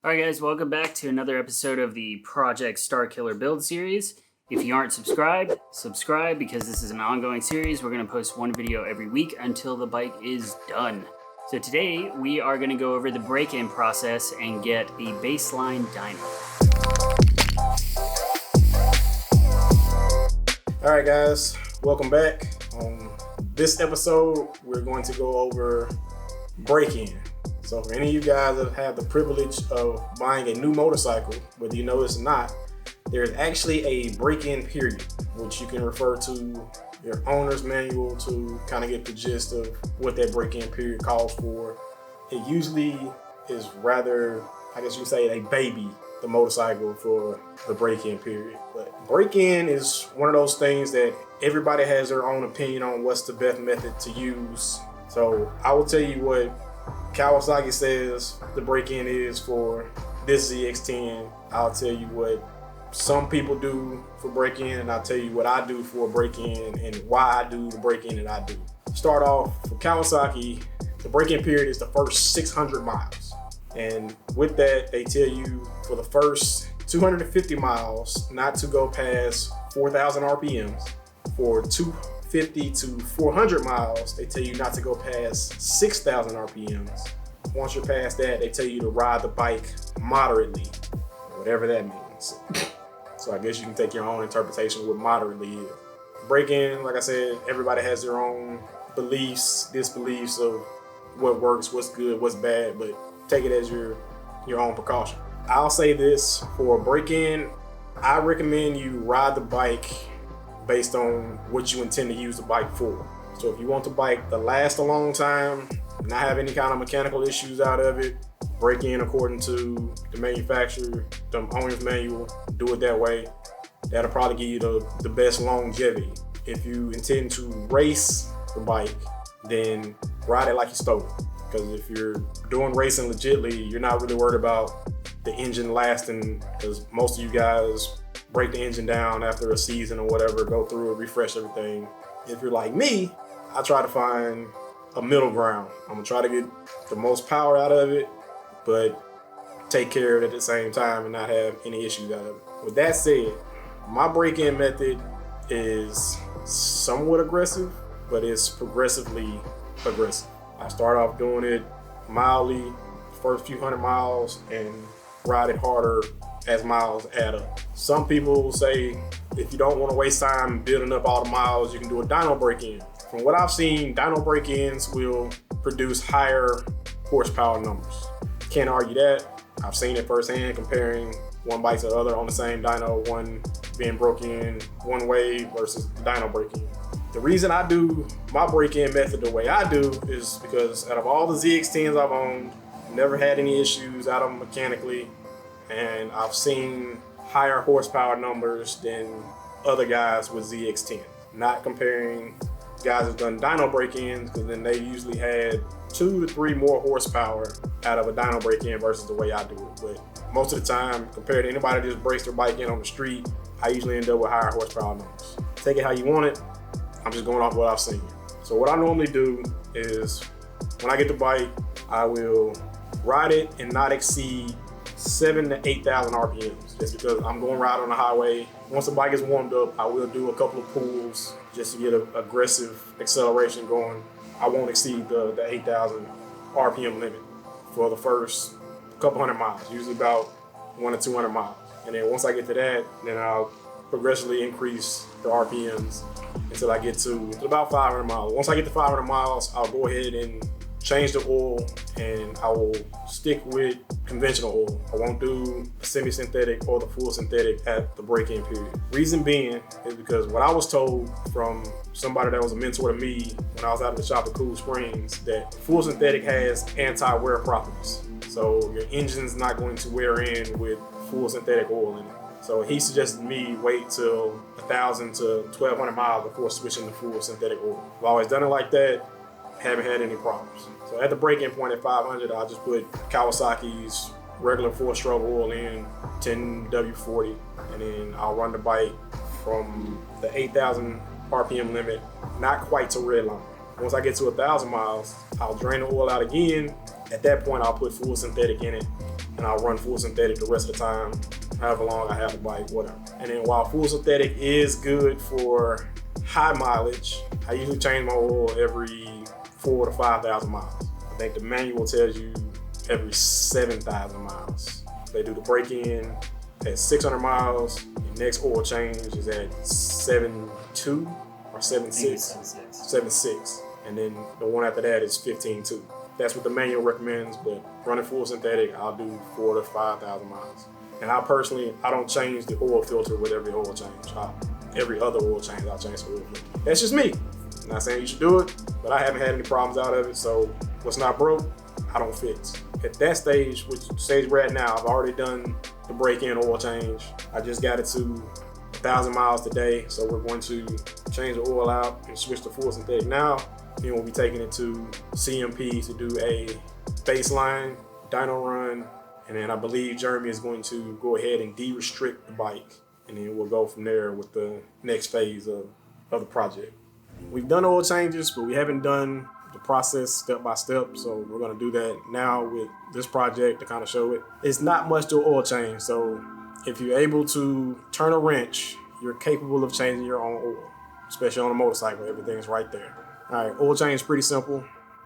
Alright guys, welcome back to another episode of the Project Starkiller build series. If you aren't subscribed, subscribe because this is an ongoing series. We're going to post one video every week until the bike is done. So today we are going to go over the break-in process and get a baseline dyno. Alright guys, welcome back. On this episode, we're going to go over break-in. So for any of you guys that have the privilege of buying a new motorcycle, whether you know this or not, there's actually a break-in period, which you can refer to your owner's manual to kind of get the gist of what that break-in period calls for. It usually is rather, I guess you could say, they baby the motorcycle for the break-in period. But break-in is one of those things that everybody has their own opinion on what's the best method to use. So I will tell you what Kawasaki says the break-in is for this ZX-10. I'll tell you what some people do for break-in, and I'll tell you what I do for a break-in and why I do the break-in that I do. Start off for Kawasaki, the break-in period is the first 600 miles. And with that, they tell you for the first 250 miles not to go past 4,000 RPMs. For 250 to 400 miles, they tell you not to go past 6,000 RPMs. Once you're past that, they tell you to ride the bike moderately, whatever that means. So I guess you can take your own interpretation of what moderately is. Break-in, like I said, everybody has their own beliefs, disbeliefs of what works, what's good, what's bad, but take it as your own precaution. I'll say this, for a break-in, I recommend you ride the bike based on what you intend to use the bike for. So if you want the bike to last a long time, not have any kind of mechanical issues out of it, break in according to the manufacturer, the owner's manual, do it that way. That'll probably give you the best longevity. If you intend to race the bike, then ride it like you stole it. Because if you're doing racing legitly, you're not really worried about the engine lasting, because most of you guys break the engine down after a season or whatever, go through it, refresh everything. If you're like me, I try to find a middle ground. I'm gonna try to get the most power out of it, but take care of it at the same time and not have any issues out of it. With that said, my break-in method is somewhat aggressive, but it's progressively aggressive. I start off doing it mildly, first few hundred miles, and ride it harder as miles add up. Some people say if you don't want to waste time building up all the miles, you can do a dyno break-in. From what I've seen, dyno break-ins will produce higher horsepower numbers. Can't argue that. I've seen it firsthand comparing one bike to the other on the same dyno, one being broken in one way versus the dyno break-in. The reason I do my break-in method the way I do is because out of all the ZX-10s I've owned, never had any issues out of them mechanically, and I've seen higher horsepower numbers than other guys with ZX-10. Not comparing guys who've done dyno break-ins, because then they usually had 2 to 3 more horsepower out of a dyno break-in versus the way I do it. But most of the time, compared to anybody that just breaks their bike in on the street, I usually end up with higher horsepower numbers. Take it how you want it. I'm just going off what I've seen. So what I normally do is when I get the bike, I will ride it and not exceed 7,000 to 8,000 RPMs, just because I'm going ride on the highway. Once the bike is warmed up, I will do a couple of pulls just to get an aggressive acceleration going. I won't exceed the 8,000 RPM limit for the first couple hundred miles, usually about 100 to 200 miles. And then once I get to that, then I'll progressively increase the RPMs until I get to about 500 miles. Once I get to 500 miles, I'll go ahead and change the oil, and I will stick with conventional oil. I won't do semi-synthetic or the full synthetic at the break-in period. Reason being is because what I was told from somebody that was a mentor to me when I was out at the shop at Cool Springs, that full synthetic has anti-wear properties. So your engine's not going to wear in with full synthetic oil in it. So he suggested me wait till 1,000 to 1,200 miles before switching to full synthetic oil. I've always done it like that, haven't had any problems. So at the break-in point at 500, I'll just put Kawasaki's regular 4-stroke oil in, 10W40, and then I'll run the bike from the 8,000 RPM limit, not quite to red line. Once I get to 1,000 miles, I'll drain the oil out again. At that point, I'll put full synthetic in it and I'll run full synthetic the rest of the time, however long I have the bike, whatever. And then while full synthetic is good for high mileage, I usually change my oil every 4,000 to 5,000 miles. I think the manual tells you every 7,000 miles. They do the break-in at 600 miles. The next oil change is at 7.2 or 7.6. 7.6. And then the one after that is 15.2. That's what the manual recommends, but running full synthetic, I'll do 4,000 to 5,000 miles. And I don't change the oil filter with every oil change. Every other oil change, I'll change the oil filter. That's just me. I'm not saying you should do it, but I haven't had any problems out of it, so what's not broke, I don't fix. At that stage, which stage we're at now, I've already done the break-in oil change. I just got it to 1,000 miles today, so we're going to change the oil out and switch to full synthetic now. Then we'll be taking it to CMP to do a baseline dyno run, and then I believe Jeremy is going to go ahead and de-restrict the bike, and then we'll go from there with the next phase of the project. We've done oil changes, but we haven't done the process step by step, so we're going to do that now with this project to kind of show it. It's not much to oil change, so if you're able to turn a wrench, you're capable of changing your own oil, especially on a motorcycle. Everything's right there. All right, oil change is pretty simple.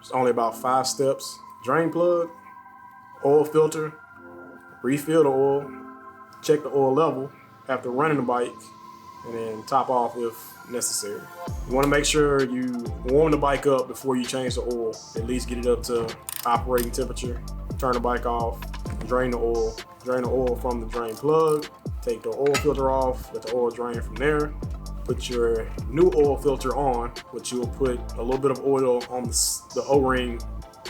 It's only about 5 steps. Drain plug, oil filter, refill the oil, check the oil level after running the bike, and then top off if necessary. You want to make sure you warm the bike up before you change the oil. At least get it up to operating temperature. Turn the bike off, drain the oil. Drain the oil from the drain plug, take the oil filter off, let the oil drain from there. Put your new oil filter on, which you'll put a little bit of oil on the O-ring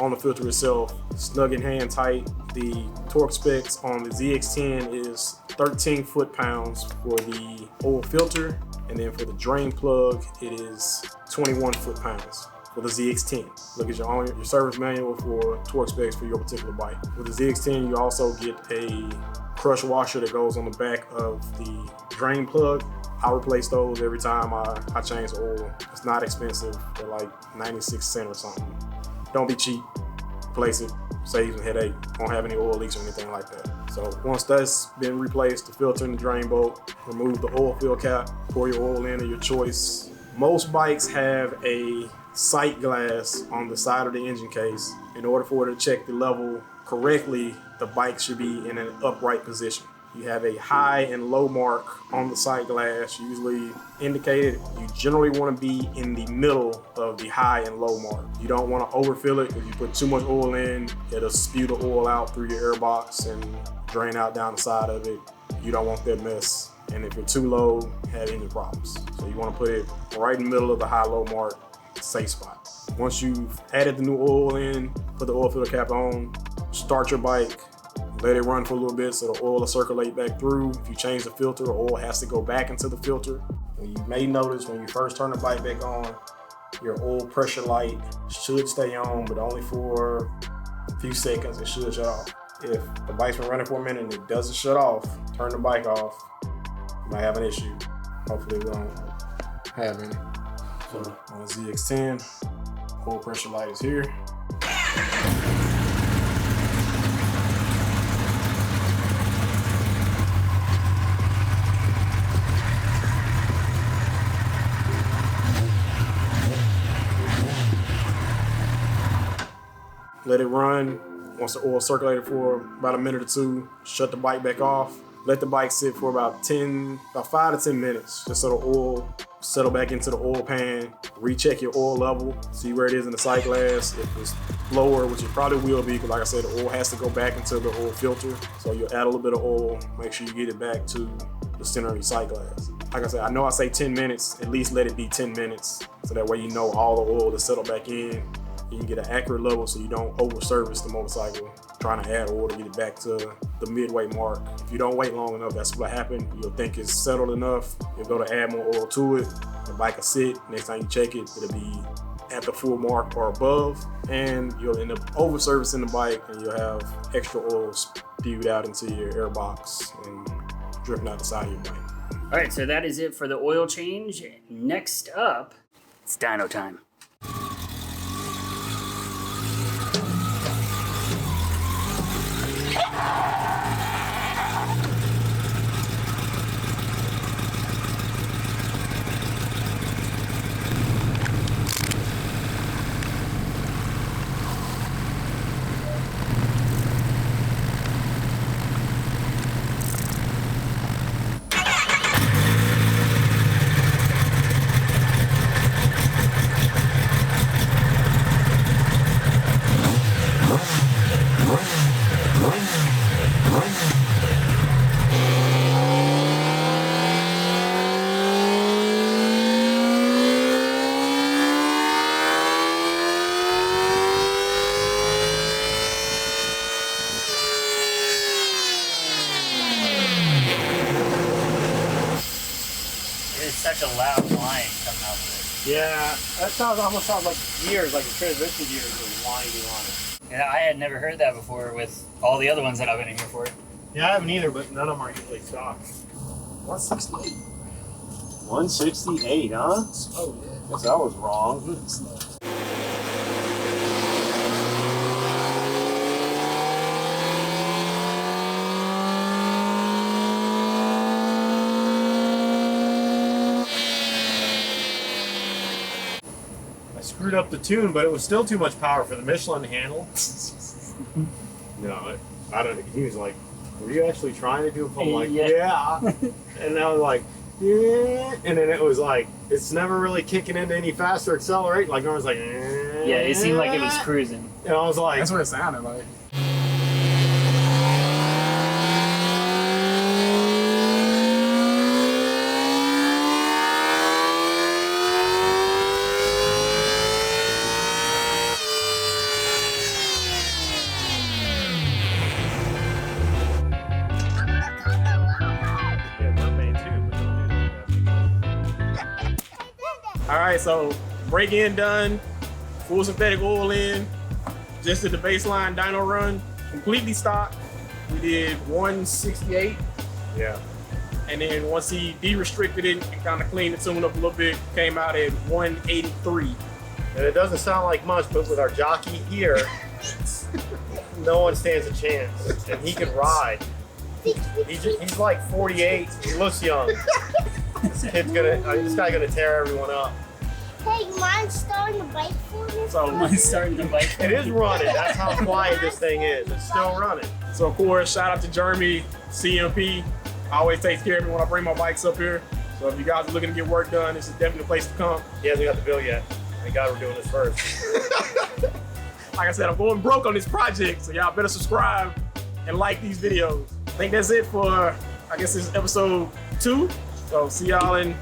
on the filter itself, snug and hand tight. The torque specs on the ZX-10 is 13 foot-pounds for the oil filter, and then for the drain plug, it is 21 foot-pounds for the ZX-10. Look at your service manual for torque specs for your particular bike. With the ZX-10, you also get a crush washer that goes on the back of the drain plug. I replace those every time I change the oil. It's not expensive. They're like 96 cents or something. Don't be cheap. Replace it. Saves a headache. Won't have any oil leaks or anything like that. So once that's been replaced, the filter and the drain bolt, remove the oil fill cap, pour your oil in of your choice. Most bikes have a sight glass on the side of the engine case. In order for it to check the level correctly, the bike should be in an upright position. You have a high and low mark on the sight glass, usually indicated. You generally want to be in the middle of the high and low mark. You don't want to overfill it. If you put too much oil in, it'll spew the oil out through your air box and drain out down the side of it. You don't want that mess. And if you're too low, have engine problems. So you want to put it right in the middle of the high-low mark, safe spot. Once you've added the new oil in, put the oil filter cap on, start your bike, let it run for a little bit so the oil will circulate back through. If you change the filter, the oil has to go back into the filter. And you may notice when you first turn the bike back on, your oil pressure light should stay on, but only for a few seconds. It should shut off. If the bike's been running for a minute and it doesn't shut off, turn the bike off. You might have an issue. Hopefully we don't have any. So on the ZX-10, oil pressure light is here. Let it run. Once the oil circulated for about a minute or two, shut the bike back off. Let the bike sit for about 5 to 10 minutes, just so the oil settle back into the oil pan. Recheck your oil level, see where it is in the sight glass. If it's lower, which it probably will be, because like I said, the oil has to go back into the oil filter. So you'll add a little bit of oil, make sure you get it back to the center of your sight glass. Like I said, I know I say 10 minutes, at least let it be 10 minutes, so that way you know all the oil is settled back in. You can get an accurate level so you don't over-service the motorcycle, trying to add oil to get it back to the midway mark. If you don't wait long enough, that's what happened. You'll think it's settled enough. You'll go to add more oil to it. The bike will sit. Next time you check it, it'll be at the full mark or above. And you'll end up over-servicing the bike, and you'll have extra oil spewed out into your air box and dripping out the side of your bike. All right, so that is it for the oil change. Next up, it's dyno time. such a loud whine coming out of it. Yeah, that almost sounds like gears, like the transmission gears are winding on it. Yeah, I had never heard that before with all the other ones that I've been in here for. Yeah, I haven't either, but none of them are usually stock. 168. 168, huh? Oh yeah. Guess I was wrong. I screwed up the tune, but it was still too much power for the Michelin handle. No, I don't. He was like, "Were you actually trying to do it?" I'm like, "Yeah." And I was like, "Yeah," and then it was like, it's never really kicking into any faster accelerate. Like I was like, Yeah, it seemed like it was cruising. and I was like, That's what it sounded like. All right, so brake in done, full synthetic oil in, just did the baseline dyno run, completely stock. We did 168, yeah. and then once he de-restricted it and kind of cleaned the tune up a little bit, came out at 183. And it doesn't sound like much, but with our jockey here, no one stands a chance, and he can ride. He's like 48. He looks young. This guy's gonna tear everyone up. Hey, mine's starting to bite for me. So Mine's starting to bite. It is running. That's how quiet this thing is. It's still running. So of course, shout out to Jeremy, CMP. Always takes care of me when I bring my bikes up here. So if you guys are looking to get work done, this is definitely the place to come. He hasn't got the bill yet. Thank God we're doing this first. Like I said, I'm going broke on this project, so y'all better subscribe and like these videos. I think that's it for, I guess this is episode 2. So see y'all in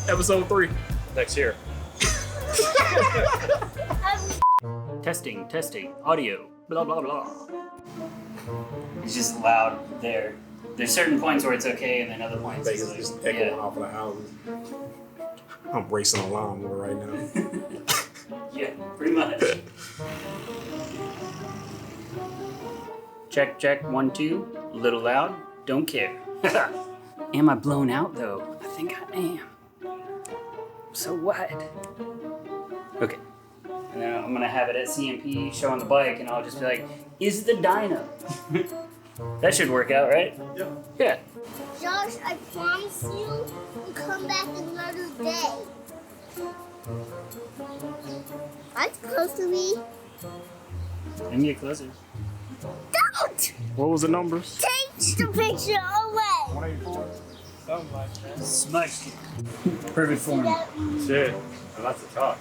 episode 3. Next year. Testing, audio, blah, blah, blah. It's just loud there. There's certain points where it's okay, and then other points Vegas it's like, just echoing off of the houses. I'm racing a lawnmower right now. Yeah, pretty much. Check, 1, 2. A little loud, don't care. Am I blown out though? I think I am. So what? Okay. And then I'm gonna have it at CMP showing the bike, and I'll just be like, is the dyno? That should work out, right? Yep. Yeah. Josh, I promise you, we'll come back another day. That's close to me. Let me get closer. Don't! What was the numbers? Take the picture away! Smudged. Perfect form. Shit. Well, that's the talk.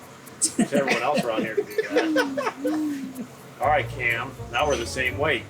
Wish everyone else around here could do that. All right, Cam. Now we're the same weight.